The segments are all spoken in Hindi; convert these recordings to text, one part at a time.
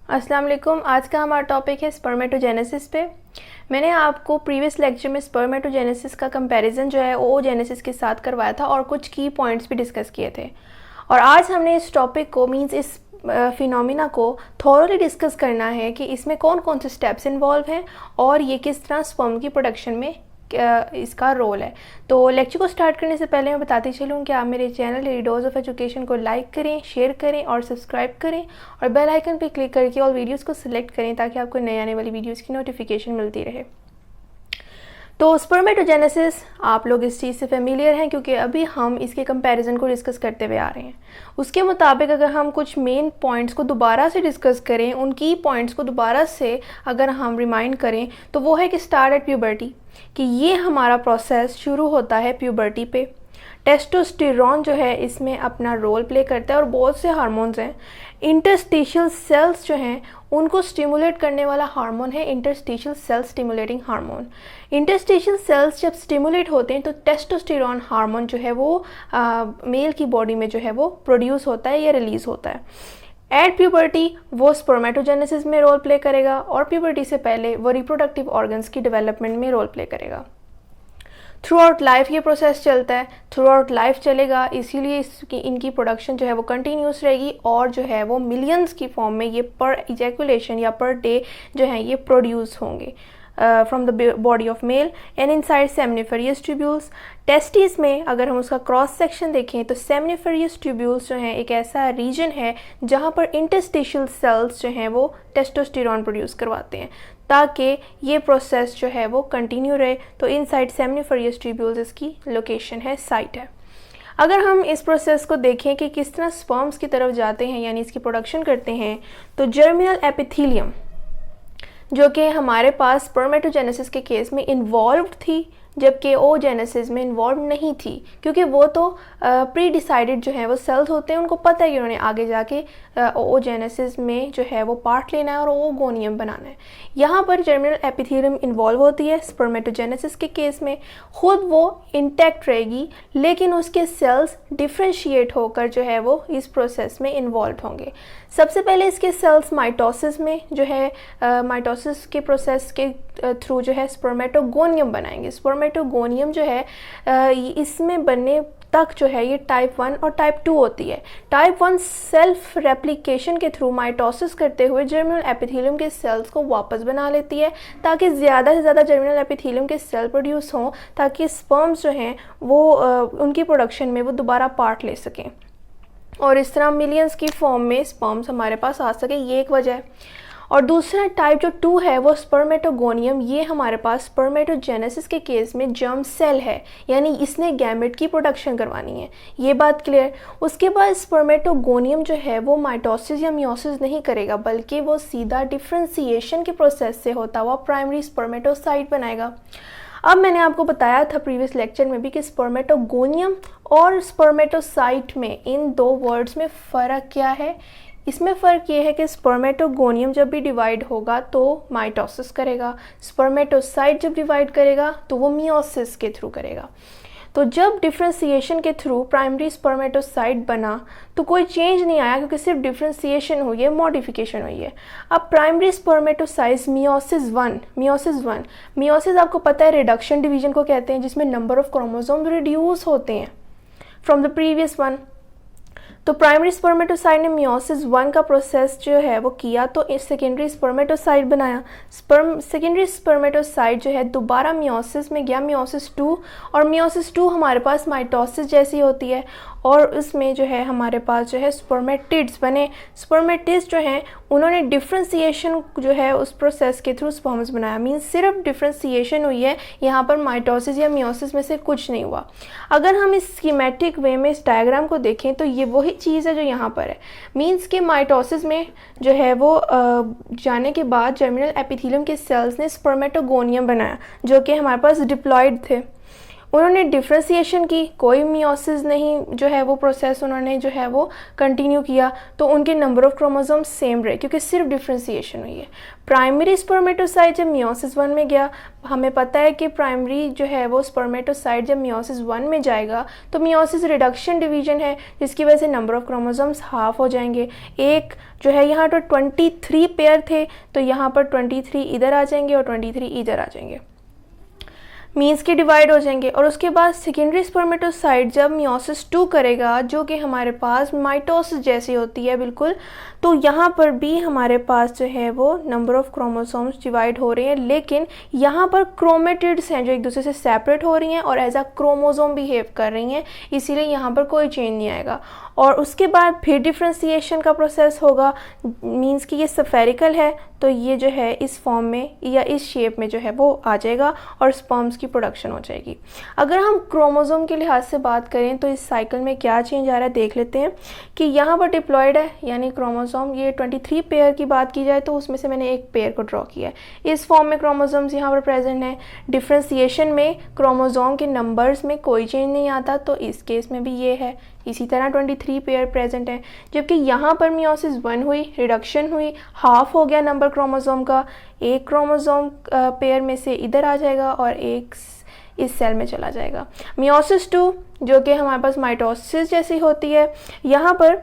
अस्सलाम वालेकुम। आज का हमारा टॉपिक है स्पर्मेटोजेनेसिस पे। मैंने आपको प्रीवियस लेक्चर में स्पर्मेटोजेनेसिस का कंपैरिजन जो है ओजेनेसिस के साथ करवाया था और कुछ की पॉइंट्स भी डिस्कस किए थे। और आज हमने इस टॉपिक को इस फिनोमिना को थॉरोली डिस्कस करना है कि इसमें कौन कौन से स्टेप्स इन्वॉल्व हैं और ये किस तरह स्पर्म की प्रोडक्शन में इसका रोल है। तो लेक्चर को स्टार्ट करने से पहले मैं बताती चलूँ कि आप मेरे चैनल डोज ऑफ एजुकेशन को लाइक करें, शेयर करें और सब्सक्राइब करें और बेल आइकन पर क्लिक करके ऑल वीडियोस को सिलेक्ट करें ताकि आपको नए आने वाली वीडियोस की नोटिफिकेशन मिलती रहे। तो स्पर्मेटोजेनेसिस आप लोग इस चीज़ से फेमिलियर हैं क्योंकि अभी हम इसके कंपैरिजन को डिस्कस करते हुए आ रहे हैं। उसके मुताबिक अगर हम कुछ मेन पॉइंट्स को दोबारा से डिस्कस करें, उन की पॉइंट्स को दोबारा से अगर हम रिमाइंड करें तो वो है कि स्टार्ट एट प्यूबर्टी, कि ये हमारा प्रोसेस शुरू होता है प्यूबर्टी पे। टेस्टोस्टेरोन जो है इसमें अपना रोल प्ले करता है और बहुत से हार्मोन्स हैं। इंटरस्टिशियल सेल्स जो हैं उनको स्टिमुलेट करने वाला हार्मोन है interstitial cell stimulating hormone. Interstitial cells जब स्टिमुलेट होते हैं तो टेस्टोस्टेरोन हार्मोन जो है वो मेल की बॉडी में जो है वो प्रोड्यूस होता है या रिलीज होता है। एट प्यूबर्टी वो स्पर्मेटोजेनेसिस में रोल प्ले करेगा और प्यूबर्टी से पहले वो रिप्रोडक्टिव ऑर्गन्स की डेवलपमेंट में रोल प्ले करेगा। थ्रू आउट लाइफ ये प्रोसेस चलता है, थ्रू आउट लाइफ चलेगा, इसीलिए इनकी प्रोडक्शन जो है वो कंटिन्यूस रहेगी और जो है वो मिलियंस की फॉर्म में ये पर इजैकुलेशन या पर डे जो है ये प्रोड्यूस होंगे from the body of male and inside seminiferous tubules. Testis में अगर हम उसका क्रॉस सेक्शन देखें तो सेमनिफेरियस ट्यूब्यूल्स जो हैं एक ऐसा रीजन है जहाँ पर इंटरस्टिशियल सेल्स जो हैं वो टेस्टोस्टेरोन प्रोड्यूस करवाते हैं ताकि ये प्रोसेस जो है वो कंटिन्यू रहे। तो इनसाइड सेमनिफेरियस ट्यूब्यूल्स इसकी लोकेशन है, साइट है। अगर हम इस प्रोसेस को देखें कि किस तरह स्पर्म्स की तरफ जाते हैं यानी इसकी प्रोडक्शन करते हैं, तो जर्मिनल एपिथीलियम जो कि हमारे पास स्पर्मेटोजेनेसिस के केस में इन्वॉल्व्ड थी जबकि ओजेनेसिस में इन्वॉल्व नहीं थी, क्योंकि वो तो प्री डिसाइडेड जो है वो सेल्स होते हैं, उनको पता है कि उन्होंने आगे जाके ओजेनेसिस में जो है वो पार्ट लेना है और ओगोनियम बनाना है। यहाँ पर जर्मिनल एपिथेलियम इन्वॉल्व होती है स्पर्मेटोजेनेसिस के केस में, खुद वो इंटैक्ट रहेगी लेकिन उसके सेल्स डिफ्रेंशिएट होकर जो है वो इस प्रोसेस में इन्वॉल्व होंगे। सबसे पहले इसके सेल्स माइटोसिस में जो है माइटोसिस के प्रोसेस के थ्रू जो है स्पर्मेटोगोनियम बनाएंगे। स्पर्मेटोगोनियम जो है इसमें बनने तक जो है ये टाइप 1 और टाइप 2 होती है। टाइप 1 सेल्फ रेप्लिकेशन के थ्रू माइटोसिस करते हुए जर्मिनल एपिथेलियम के सेल्स को वापस बना लेती है ताकि ज़्यादा से ज़्यादा जर्मिनल एपिथेलियम के सेल प्रोड्यूस हों ताकि स्पर्म्स जो हैं वो उनकी प्रोडक्शन में वो दोबारा पार्ट ले सकें और इस तरह मिलियंस की फॉर्म में स्पर्म्स हमारे पास आ सके, ये एक वजह है। और दूसरा टाइप जो 2 है वो स्पर्मेटोगोनियम, ये हमारे पास स्पर्मेटोजेनेसिस के केस में जर्म सेल है, यानी इसने गैमेट की प्रोडक्शन करवानी है, ये बात क्लियर। उसके बाद स्पर्मेटोगोनियम जो है वो माइटोसिस या मियोसिस नहीं करेगा बल्कि वो सीधा डिफ्रेंसिएशन के प्रोसेस से होता हुआ प्राइमरी स्पर्मेटोसाइट बनाएगा। अब मैंने आपको बताया था प्रीवियस लेक्चर में भी कि स्पर्मेटोगोनियम और स्पर्मेटोसाइट में इन दो वर्ड्स में फ़र्क क्या है। इसमें फ़र्क ये है कि स्पर्मेटोगोनियम जब भी डिवाइड होगा तो माइटोसिस करेगा, स्पर्मेटोसाइट जब डिवाइड करेगा तो वो मियोसिस के थ्रू करेगा। तो जब डिफ्रेंसिएशन के थ्रू प्राइमरी स्पर्मेटोसाइट बना तो कोई चेंज नहीं आया क्योंकि सिर्फ डिफ्रेंसिएशन हुई है, मॉडिफिकेशन हुई है। अब प्राइमरी स्पर्मेटोसाइट्स मियोसिस आपको पता है रिडक्शन डिवीजन को कहते हैं, जिसमें नंबर ऑफ क्रोमोसोम रिड्यूस होते हैं फ्रॉम द प्रीवियस वन। तो प्राइमरी स्पर्मेटोसाइट ने मियोसिस 1 का प्रोसेस जो है वो किया तो सेकेंडरी स्पर्मेटोसाइट बनाया। सेकेंडरी स्पर्मेटोसाइट जो है दोबारा मियोसिस में गया, मियोसिस 2, और मियोसिस 2 हमारे पास माइटोसिस जैसी होती है और उसमें जो है हमारे पास जो है स्पर्मेटिड्स बने। स्पर्मेटिड्स जो हैं उन्होंने डिफ्रेंसिएशन जो है उस प्रोसेस के थ्रू स्पर्म्स बनाया, मीन्स सिर्फ डिफ्रेंसिएशन हुई है, यहाँ पर माइटोसिस या मियोसिस में से कुछ नहीं हुआ। अगर हम इस स्कीमेटिक वे में इस डायग्राम को देखें तो ये वही चीज़ है जो यहाँ पर है, मीन्स कि माइटोसिस में जो है वो जाने के बाद जर्मिनल एपिथेलियम के सेल्स ने स्पर्मेटोगोनियम बनाया जो कि हमारे पास डिप्लॉयड थे। उन्होंने डिफ्रेंसिएशन की, कोई मियोसिस नहीं जो है वो प्रोसेस उन्होंने जो है वो कंटिन्यू किया, तो उनके नंबर ऑफ क्रोमोसोम्स सेम रहे क्योंकि सिर्फ डिफ्रेंसिएशन हुई है। प्राइमरी स्पर्मेटोसाइट जब मियोसिस 1 में गया, हमें पता है कि प्राइमरी जो है वो स्पर्मेटोसाइट जब मियोसिस 1 में जाएगा तो मियोसिस रिडक्शन डिवीजन है, जिसकी वजह से नंबर ऑफ क्रोमोसोम्स हाफ हो जाएंगे। एक जो है यहाँ तो 23 पेयर थे, तो यहाँ पर 23 इधर आ जाएंगे और 23 इधर आ जाएंगे, मीन्स के डिवाइड हो जाएंगे। और उसके बाद सेकेंडरी स्पर्मेटोसाइट जब मियोसिस 2 करेगा, जो कि हमारे पास माइटोसिस जैसी होती है बिल्कुल, तो यहाँ पर भी हमारे पास जो है वो नंबर ऑफ क्रोमोसोम्स डिवाइड हो रहे हैं, लेकिन यहाँ पर क्रोमेटिड्स हैं जो एक दूसरे से सेपरेट हो रही हैं और एज अ क्रोमोसोम बिहेव कर रही हैं, इसीलिए यहाँ पर कोई चेंज नहीं आएगा। और उसके बाद फिर डिफ्रेंसिएशन का प्रोसेस होगा, मीन्स कि ये स्फेरिकल है तो ये जो है इस फॉर्म में या इस शेप में जो है वो आ जाएगा और स्पर्म्स की प्रोडक्शन हो जाएगी। अगर हम क्रोमोसोम के लिहाज से बात करें तो इस साइकिल में क्या चेंज आ रहा है देख लेते हैं कि यहाँ पर डिप्लॉयड है, यानी क्रोमोसोम ये 23 पेयर की बात की जाए तो उसमें से मैंने एक पेयर को ड्रॉ किया है। इस फॉर्म में क्रोमोसोम्स यहाँ पर प्रेजेंट हैं। डिफ्रेंसिएशन में क्रोमोसोम के नंबर्स में कोई चेंज नहीं आता, तो इस केस में भी ये है। इसी तरह 23 पेयर प्रेजेंट हैं, जबकि यहाँ पर मियोसिस 1 हुई, रिडक्शन हुई, हाफ हो गया नंबर क्रोमोसोम का, एक क्रोमोसोम पेयर में से इधर आ जाएगा और एक इस सेल में चला जाएगा। मियोसिस 2 जो कि हमारे पास माइटोसिस जैसी होती है, यहाँ पर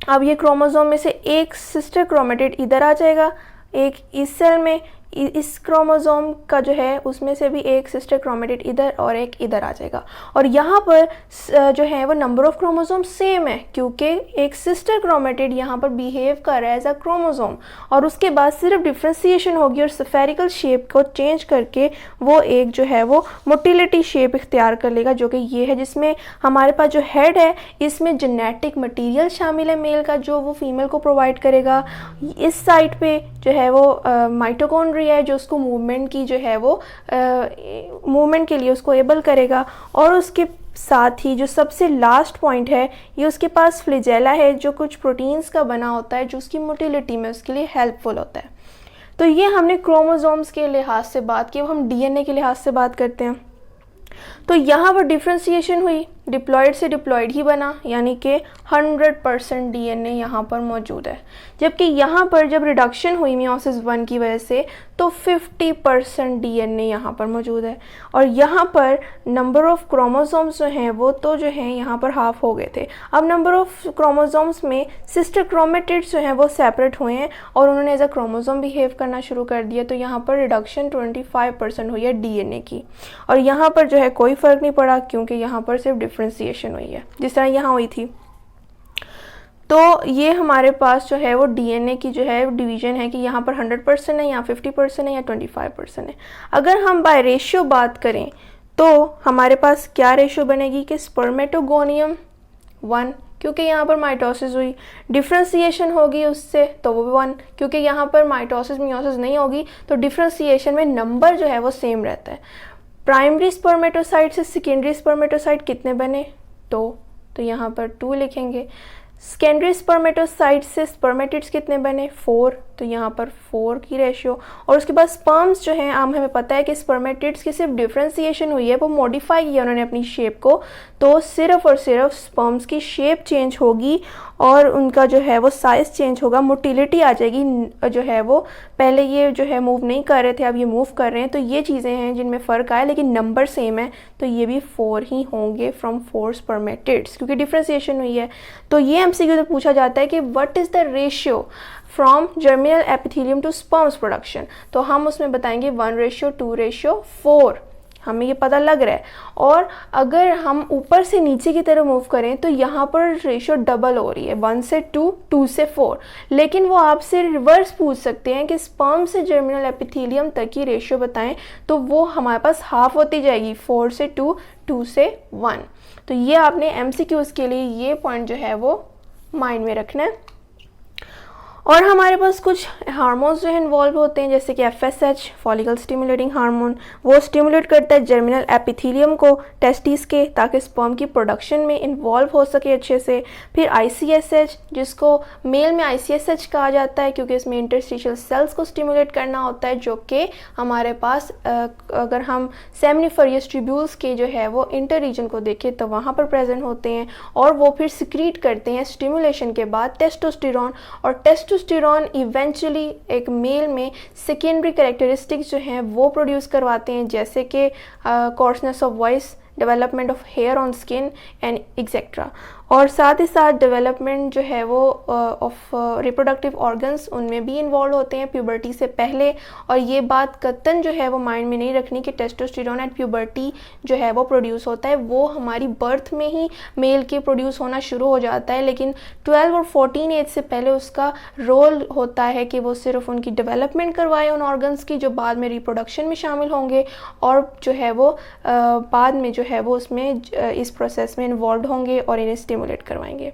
अब ये क्रोमोसोम में से एक सिस्टर क्रोमेटिड इधर आ जाएगा, एक इस सेल में, इस क्रोमोसोम का जो है उसमें से भी एक सिस्टर क्रोमेटिड इधर और एक इधर आ जाएगा। और यहाँ पर जो है वो नंबर ऑफ क्रोमोसोम सेम है क्योंकि एक सिस्टर क्रोमेटिड यहाँ पर बिहेव कर रहा है एज अ क्रोमोसोम, और उसके बाद सिर्फ डिफ्रेंसिएशन होगी और स्फेरिकल शेप को चेंज करके वो एक जो है वो मोटिलिटी शेप इख्तियार कर लेगा, जो कि ये है, जिसमें हमारे पास जो हेड है इसमें जेनेटिक मटीरियल शामिल है मेल का जो वो फीमेल को प्रोवाइड करेगा। इस साइड पे जो है वो माइटोकॉन्ड्रिया है जो उसको मूवमेंट की जो है वो मूवमेंट के लिए उसको एबल करेगा। और उसके साथ ही जो सबसे लास्ट पॉइंट है, ये उसके पास फ्लैजेला है जो कुछ प्रोटीन्स का बना होता है जो उसकी मोटिलिटी में उसके लिए हेल्पफुल होता है। तो ये हमने क्रोमोसोम्स के लिहाज से बात की। अब हम डीएनए के लिहाज से बात करते हैं। तो यहाँ पर डिफ्रेंसिएशन हुई, डिप्लॉयड से डिप्लॉयड ही बना, यानी कि 100% डीएनए यहाँ पर मौजूद है। जबकि यहाँ पर जब रिडक्शन हुई मियोसिस 1 की वजह से तो 50% डीएनए यहाँ पर मौजूद है। और यहाँ पर नंबर ऑफ क्रोमोसोम्स जो हैं वो तो जो हैं यहाँ पर हाफ हो गए थे। अब नंबर ऑफ क्रोमोसोम्स में सिस्टर क्रोमेटिड्स जो हैं वो सेपरेट हुए हैं और उन्होंने एज अ क्रोमोसोम बिहेव करना शुरू कर दिया, तो यहाँ पर रिडक्शन 25% हुई है डीएनए की। और यहाँ पर जो है कोई फ़र्क नहीं पड़ा क्योंकि यहाँ पर सिर्फ डिफ्रेंसिएशन हुई है जिस तरह यहाँ हुई थी। तो ये हमारे पास जो है वो डीएनए की जो है डिवीज़न है कि यहाँ पर 100% है या 50% है या 25% है। अगर हम बाय रेशियो बात करें तो हमारे पास क्या रेशियो बनेगी कि स्पर्मेटोगोनियम 1, क्योंकि यहाँ पर माइटोसिस हुई, डिफ्रेंसिएशन होगी उससे तो वो भी 1, क्योंकि यहाँ पर माइटोसिस मियोसिस नहीं होगी तो डिफ्रेंसिएशन में नंबर जो है वो सेम रहता है। प्राइमरी स्पर्मेटोसाइट से सेकेंडरी स्पर्मेटोसाइट कितने बने? 2, तो यहाँ पर 2 लिखेंगे। सेकेंडरी स्पर्मेटोसाइट से स्पर्मेटिड्स कितने बने? 4, तो यहाँ पर 4 की रेशियो। और उसके बाद स्पर्म्स जो हैं, आम हमें पता है कि स्पर्मेटिड्स की सिर्फ डिफ्रेंसिएशन हुई है, वो मॉडिफाई किया उन्होंने अपनी शेप को, तो सिर्फ और सिर्फ स्पर्म्स की शेप चेंज होगी और उनका जो है वो साइज़ चेंज होगा, मोटिलिटी आ जाएगी। जो है वो पहले ये जो है मूव नहीं कर रहे थे, अब ये मूव कर रहे हैं, तो ये चीज़ें हैं जिनमें फ़र्क आया, लेकिन नंबर सेम है, तो ये भी 4 ही होंगे फ्रॉम 4 स्पर्मेटिड्स क्योंकि डिफ्रेंसिएशन हुई है। तो ये एमसीक्यू में पूछा जाता है कि what is the ratio from germinal epithelium to sperms production, तो हम उसमें बताएंगे 1:2:4, हमें ये पता लग रहा है। और अगर हम ऊपर से नीचे की तरफ मूव करें तो यहाँ पर रेशियो डबल हो रही है, 1 से 2, 2 से 4, लेकिन वो आपसे रिवर्स पूछ सकते हैं कि स्पर्म से जर्मिनल एपिथेलियम तक की रेशियो बताएं, तो वो हमारे पास हाफ होती जाएगी, 4 से 2, 2 से 1। तो ये आपने एमसीक्यूज़ के लिए ये पॉइंट जो है वो माइंड में रखना है। और हमारे पास कुछ हार्मोन्स जो है इन्वॉल्व होते हैं, जैसे कि FSH फॉलिकल स्टिमुलेटिंग हार्मोन, वो स्टिमुलेट करता है जर्मिनल एपिथेलियम को टेस्टिस के, ताकि स्पर्म की प्रोडक्शन में इन्वॉल्व हो सके अच्छे से। फिर ICSH, जिसको मेल में ICSH कहा जाता है क्योंकि इसमें इंटरस्टिशियल सेल्स को स्टिमुलेट करना होता है, जो कि हमारे पास अगर हम सेमिनिफेरियस ट्यूब्यूल्स के जो है वो इंटर रीजन को देखें तो वहाँ पर प्रेजेंट होते हैं, और वो फिर सिक्रीट करते हैं स्टिमुलेशन के बाद टेस्टोस्टेरॉन, और टेस्टोस्टेरॉन इवेंचुअली एक मेल में सेकेंडरी कैरेक्टरिस्टिक्स जो हैं वो प्रोड्यूस करवाते हैं, जैसे कि coarseness of voice, development of hair on skin and etcetera. और साथ ही साथ डेवलपमेंट जो है वो ऑफ रिप्रोडक्टिव ऑर्गन्स उनमें भी इन्वॉल्व होते हैं प्यूबर्टी से पहले। और ये बात कतन जो है वो माइंड में नहीं रखनी कि टेस्टोस्टेरॉन एट प्यूबर्टी जो है वो प्रोड्यूस होता है, वो हमारी बर्थ में ही मेल के प्रोड्यूस होना शुरू हो जाता है, लेकिन 12 और 14 एज से पहले उसका रोल होता है कि वो सिर्फ उनकी डेवलपमेंट करवाए उन ऑर्गन्स की, जो बाद में रिप्रोडक्शन में शामिल होंगे, और जो है वो बाद में जो है वो उसमें इस प्रोसेस में इन्वॉल्व होंगे और इन्हें स्टिमुलेट करवाएंगे।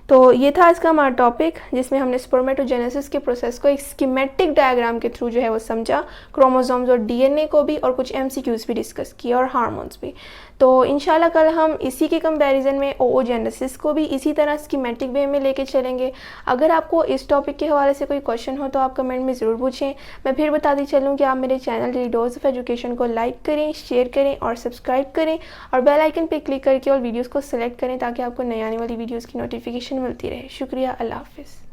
तो ये था आज का हमारा टॉपिक, जिसमें हमने स्पर्मेटोजेनेसिस के प्रोसेस को एक स्कीमेटिक डायग्राम के थ्रू जो है वो समझा, क्रोमोसोम्स और DNA को भी, और कुछ MCQs भी डिस्कस किए और हार्मोन्स भी। तो इंशाल्लाह कल हम इसी के कंपैरिजन में oogenesis को भी इसी तरह स्कीमेटिक वे में लेके चलेंगे। अगर आपको इस टॉपिक के हवाले से कोई क्वेश्चन हो तो आप कमेंट में ज़रूर पूछें। मैं फिर बताती चलूँ कि आप मेरे channel daily dose of education को लाइक करें, शेयर करें और सब्सक्राइब करें, और बेल आइकन पर क्लिक करके और वीडियोज़ को सिलेक्ट करें ताकि आपको नई आने वाली वीडियोज़ की नोटिफिकेशन मिलती रहे। शुक्रिया, अल्लाह हाफिज़।